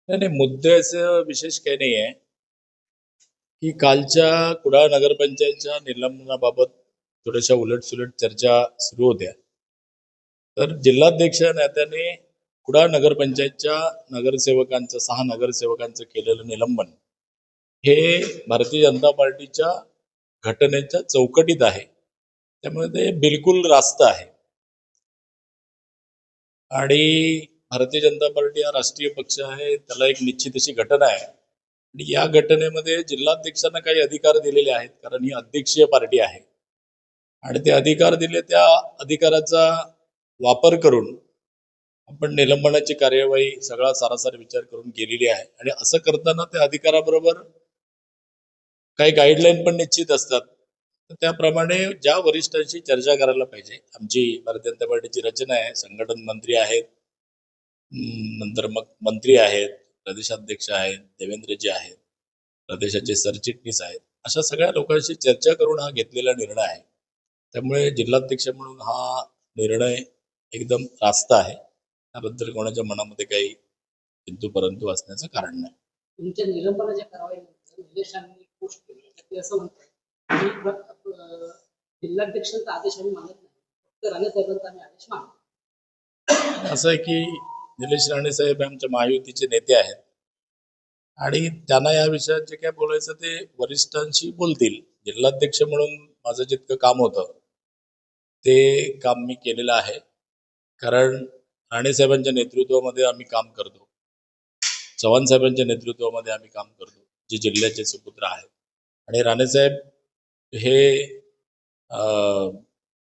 नाही नाही, मुद्द्याचं विशेष काही नाही आहे की कालच्या कुडाळ नगरपंचायतच्या निलंबनाबाबत थोड्याशा उलटसुलट चर्चा सुरू होत्या. तर जिल्हाध्यक्ष नेत्याने कुडाळ नगरपंचायतच्या नगरसेवकांचं 6 नगरसेवकांचं केलेलं निलंबन हे भारतीय जनता पार्टीच्या घटनेच्या चौकटीत आहे. त्यामुळे ते बिलकुल रास्त आहे. आणि भारतीय जनता पार्टी हा राष्ट्रीय पक्ष आहे, त्याला एक निश्चित अशी घटना आहे आणि या घटनेमध्ये जिल्हाध्यक्षांना काही अधिकार दिलेले आहेत, कारण ही अध्यक्षीय पार्टी आहे आणि ते अधिकार दिले, त्या अधिकाराचा वापर करून आपण निलंबनाची कार्यवाही सगळा सारासार विचार करून केलेली आहे. आणि असं करताना त्या अधिकाराबरोबर काही गाईडलाईन पण निश्चित असतात. तर त्याप्रमाणे ज्या वरिष्ठांशी चर्चा करायला पाहिजे, आमची भारतीय जनता पार्टीची रचना आहे, संघटन मंत्री आहेत, नंतर मग मंत्री आहेत, प्रदेशाध्यक्ष आहेत, देवेंद्रजी आहेत, प्रदेशाचे सरचिटणीस आहेत, अशा सगळ्या लोकांशी चर्चा करून हा घेतलेला निर्णय आहे. त्यामुळे जिल्हाध्यक्ष म्हणून हा निर्णय एकदम रास्त आहे. त्याबद्दल कोणाच्या मनामध्ये काही किंतु परंतु असण्याचं कारण नाही. तुमच्या निलंबनाच्या कारवाईनंतर निलेशांनी पोस्ट केली, ते असं म्हणतात की जिल्हाध्यक्षांचा आदेश आम्ही मानत नाही, फक्त राणेसाहेबांचा आम्ही आदेश मानतो. असं आहे की निलेश राणे साहेब आमच्या महायुतीचे नेते आहेत आणि त्यांना या विषयात जे काय बोलायचं ते वरिष्ठांशी बोलतील. जिल्हाध्यक्ष म्हणून माझं जितकं काम होतं ते काम मी केलेलं आहे, कारण राणे साहेबांच्या नेतृत्वामध्ये आम्ही काम करतो, चव्हाण साहेबांच्या नेतृत्वामध्ये आम्ही काम करतो, जे जिल्ह्याचे सुपुत्र आहेत. आणि राणेसाहेब हे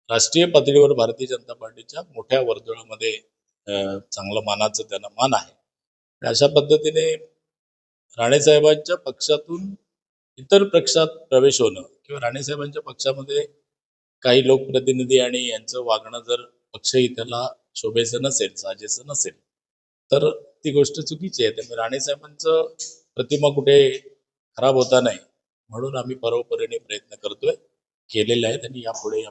राष्ट्रीय पातळीवर भारतीय जनता पार्टीच्या मोठ्या वर्तुळामध्ये चांगलं मानाचं त्यांना मान आहे. आणि अशा पद्धतीने राणेसाहेबांच्या पक्षातून इतर पक्षात प्रवेश होणं किंवा राणेसाहेबांच्या पक्षामध्ये काही लोकप्रतिनिधी आणि यांचं वागणं जर पक्षही त्याला शोभेचं नसेल, साजेसं नसेल, तर ती गोष्ट चुकीची आहे. त्यामुळे राणेसाहेबांचं प्रतिमा कुठे खराब होता नाही म्हणून आम्ही परोपरीने प्रयत्न करतोय, केलेले आहेत आणि यापुढे